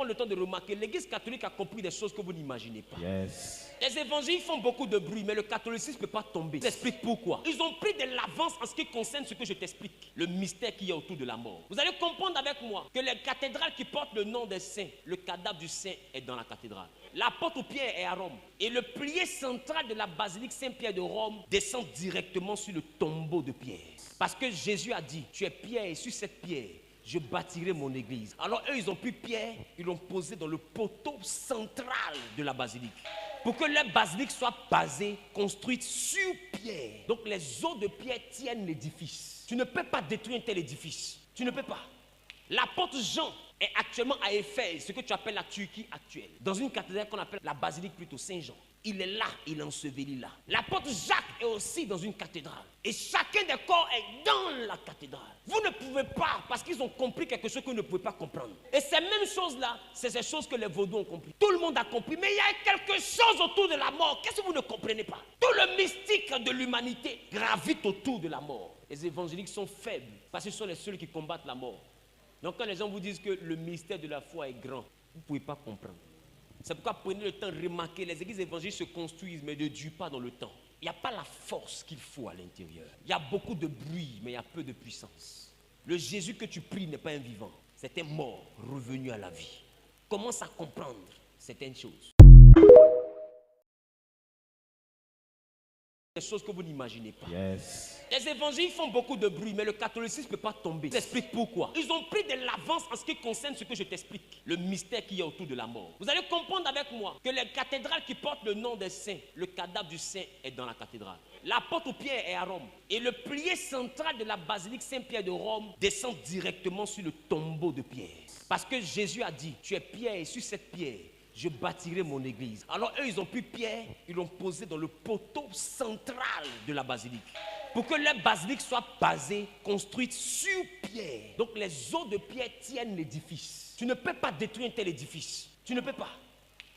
prendre le temps de remarquer, l'Église catholique a compris des choses que vous n'imaginez pas. Yes. Les évangiles font beaucoup de bruit, mais le catholicisme ne peut pas tomber. Je t'explique pourquoi. Ils ont pris de l'avance en ce qui concerne ce que je t'explique, le mystère qu'il y a autour de la mort. Vous allez comprendre avec moi que les cathédrales qui portent le nom des saints, le cadavre du saint est dans la cathédrale. L'apôtre Pierre est à Rome. Et le pilier central de la basilique Saint-Pierre de Rome descend directement sur le tombeau de Pierre. Parce que Jésus a dit, tu es Pierre et sur cette pierre, je bâtirai mon église. Alors eux, ils ont pris Pierre, ils l'ont posé dans le poteau central de la basilique. Pour que la basilique soit basée, construite sur Pierre. Donc les os de Pierre tiennent l'édifice. Tu ne peux pas détruire un tel édifice. Tu ne peux pas. L'apôtre Jean est actuellement à Éphèse, ce que tu appelles la Turquie actuelle. Dans une cathédrale qu'on appelle la basilique plutôt Saint-Jean. Il est là, il est enseveli là. L'apôtre Jacques est aussi dans une cathédrale. Et chacun des corps est dans la cathédrale. Vous ne pouvez pas, parce qu'ils ont compris quelque chose que vous ne pouvez pas comprendre. Et ces mêmes choses-là, c'est ces choses que les vaudous ont compris. Tout le monde a compris, mais il y a quelque chose autour de la mort. Qu'est-ce que vous ne comprenez pas? Tout le mystique de l'humanité gravite autour de la mort. Les évangéliques sont faibles, parce qu'ils sont les seuls qui combattent la mort. Donc quand les gens vous disent que le mystère de la foi est grand, vous ne pouvez pas comprendre. C'est pourquoi prenez le temps de remarquer, les églises évangéliques se construisent mais ne durent pas dans le temps. Il n'y a pas la force qu'il faut à l'intérieur. Il y a beaucoup de bruit mais il y a peu de puissance. Le Jésus que tu pries n'est pas un vivant, c'est un mort revenu à la vie. Commence à comprendre certaines choses. Des choses que vous n'imaginez pas. Yes. Les évangiles font beaucoup de bruit, mais le catholicisme ne peut pas tomber. Je t'explique pourquoi. Ils ont pris de l'avance en ce qui concerne ce que je t'explique, le mystère qu'il y a autour de la mort. Vous allez comprendre avec moi que les cathédrales qui portent le nom des saints, le cadavre du saint est dans la cathédrale. L'apôtre Pierre est à Rome. Et le pilier central de la basilique Saint-Pierre de Rome descend directement sur le tombeau de Pierre. Parce que Jésus a dit, tu es Pierre et sur cette pierre, je bâtirai mon église. Alors eux, ils ont pris Pierre, ils l'ont posé dans le poteau central de la basilique. Pour que la basilique soit basée, construite sur Pierre. Donc les os de Pierre tiennent l'édifice. Tu ne peux pas détruire un tel édifice. Tu ne peux pas.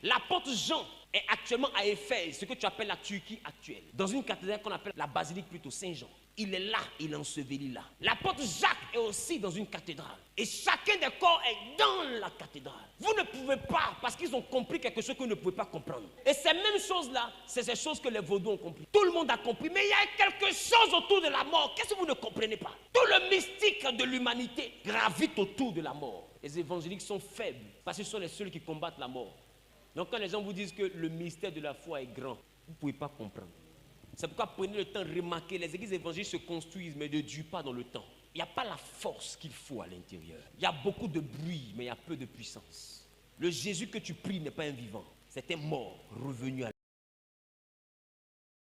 L'apôtre Jean est actuellement à Éphèse, ce que tu appelles la Turquie actuelle. Dans une cathédrale qu'on appelle la basilique plutôt Saint-Jean. Il est là, il est enseveli là. L'apôtre Jacques est aussi dans une cathédrale. Et chacun des corps est dans la cathédrale. Vous ne pouvez pas, parce qu'ils ont compris quelque chose que vous ne pouvez pas comprendre. Et ces mêmes choses-là, c'est ces choses que les vaudous ont compris. Tout le monde a compris, mais il y a quelque chose autour de la mort. Qu'est-ce que vous ne comprenez pas? Tout le mystique de l'humanité gravite autour de la mort. Les évangéliques sont faibles, parce qu'ils sont les seuls qui combattent la mort. Donc quand les gens vous disent que le mystère de la foi est grand, vous ne pouvez pas comprendre. C'est pourquoi prenez le temps de remarquer, les églises évangéliques se construisent mais ne durent pas dans le temps. Il n'y a pas la force qu'il faut à l'intérieur. Il y a beaucoup de bruit mais il y a peu de puissance. Le Jésus que tu pries n'est pas un vivant, c'est un mort revenu à